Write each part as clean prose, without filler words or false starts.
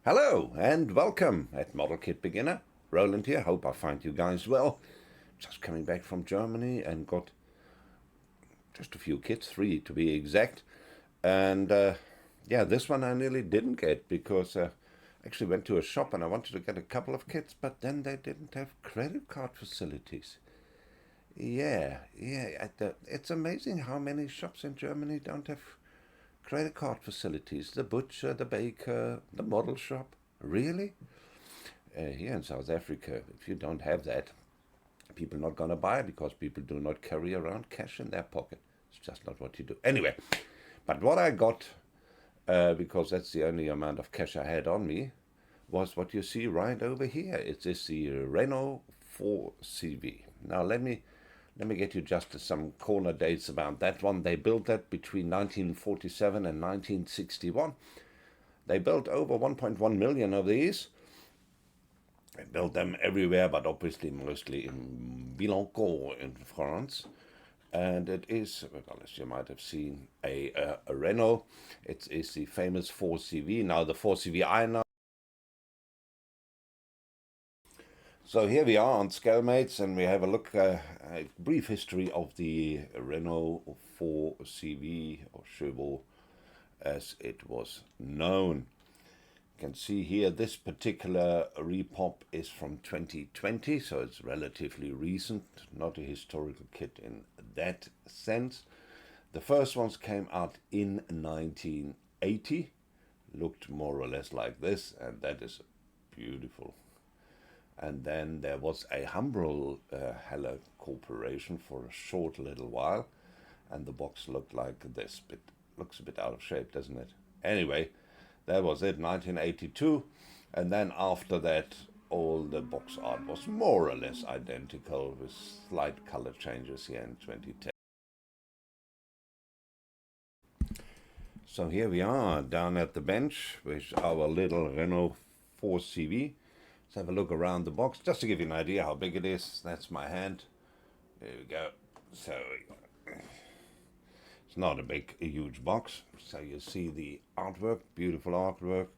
Hello and welcome at Model Kit Beginner. Roland here. Hope I find you guys well. Just coming back from Germany and got just a few kits, 3 to be exact. And yeah, this one I nearly didn't get because I actually went to a shop and I wanted to get a couple of kits, but then they didn't have credit card facilities. Yeah, it's amazing how many shops in Germany don't have credit card facilities. The butcher, the baker, the model shop. Really? Here in South Africa, if you don't have that, people are not going to buy because people do not carry around cash in their pocket. It's just not what you do. Anyway, but what I got, because that's the only amount of cash I had on me, was what you see right over here. It is the Renault 4CV. Now let me get you just some corner dates about that one. They built that between 1947 and 1961. They built over 1.1 million of these. They built them everywhere, but obviously mostly in Billancourt in France. And it is, well, as you might have seen, a Renault. It is the famous 4CV. Now the 4CV I know. So here we are on Scalemates, and we have a look, a brief history of the Renault 4CV, or Chevaux as it was known. You can see here this particular repop is from 2020, so it's relatively recent, not a historical kit in that sense. The first ones came out in 1980, looked more or less like this, and that is beautiful. And then there was a Humbrol Heller Corporation for a short little while, and the box looked like this. But looks a bit out of shape, doesn't it? Anyway, that was it, 1982. And then after that, all the box art was more or less identical with slight color changes here in 2010. So here we are down at the bench with our little Renault 4CV. Let's have a look around the box just to give you an idea how big it is. That's my hand. There we go. So it's not a huge box. So you see the artwork, beautiful artwork.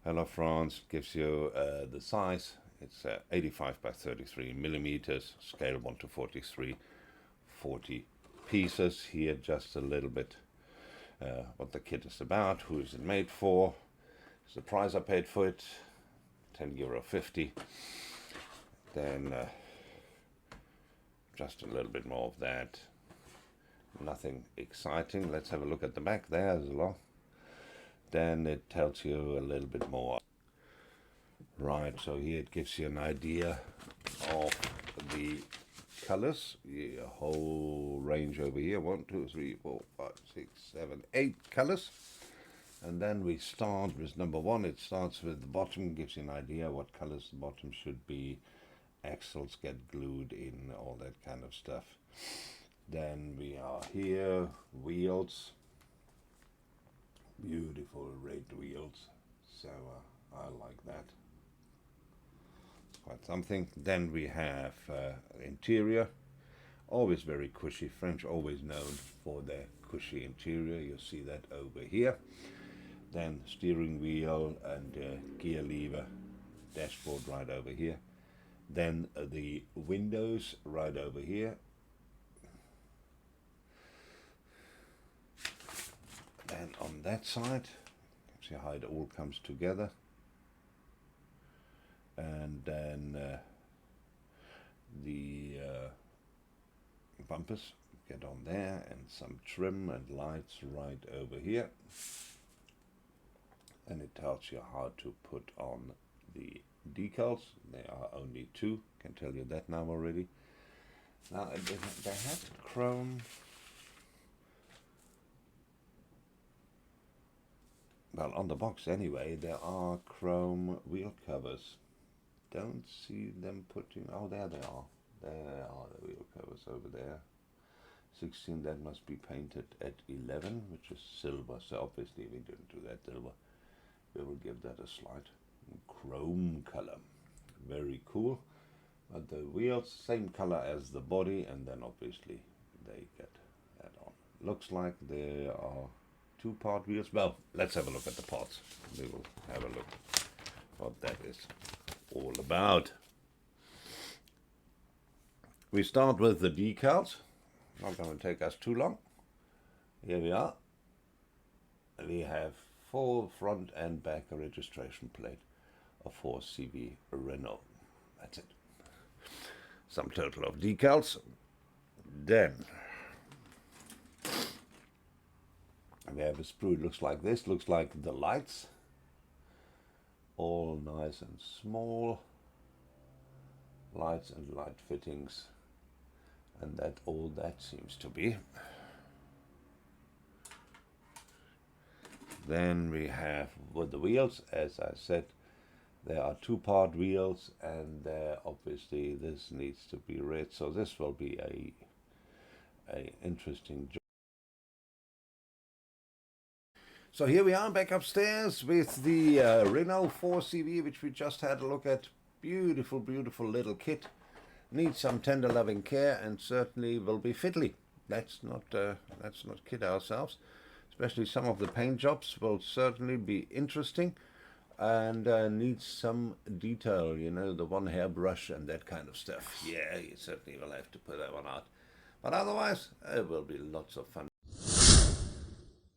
Hello France gives you the size. It's 85 by 33 millimeters, scale 1 to 43, 40 pieces. Here just a little bit what the kit is about, who is it made for, it's the price I paid for it, €10.50. Then just a little bit more of that. Nothing exciting. Let's have a look at the back. There's a lot. Then it tells you a little bit more. Right, so here it gives you an idea of the colors. A whole range over here. 1, 2, 3, 4, 5, 6, 7, 8 colors. And then we start with number 1. It starts with the bottom, gives you an idea what colors the bottom should be. Axles get glued in, all that kind of stuff. Then we are here, wheels. Beautiful red wheels. So I like that. Quite something. Then we have interior. Always very cushy. French always known for their cushy interior. You see that over here. Then steering wheel and gear lever, dashboard right over here. Then the windows right over here. Then on that side, see how it all comes together. And then the bumpers get on there, and some trim and lights right over here. And it tells you how to put on the decals. There are only 2, can tell you that now already. Now they have chrome. Well, on the box anyway, there are chrome wheel covers. Don't see them putting, oh, there they are. There are the wheel covers over there. 16, that must be painted at 11, which is silver. So obviously we didn't do that silver. We will give that a slight chrome color. Very cool. But the wheels, same color as the body, and then obviously they get that on. Looks like there are 2-part wheels. Well, let's have a look at the parts. We will have a look. what that is all about. We start with the decals. Not going to take us too long. Here we are. We have 4 front and back registration plate of 4CV Renault. That's it. Some total of decals. Then we have a sprue. It looks like this. Looks like the lights. All nice and small. Lights and light fittings. And that all that seems to be. Then we have with the wheels, as I said, there are 2-part wheels, and obviously this needs to be red, so this will be a interesting job. So here we are back upstairs with the Renault 4CV, which we just had a look at. Beautiful, beautiful little kit. Needs some tender loving care and certainly will be fiddly. Let's not kid ourselves. Especially some of the paint jobs will certainly be interesting and needs some detail, you know, the one hairbrush and that kind of stuff. Yeah, you certainly will have to put that one out. But otherwise, it will be lots of fun.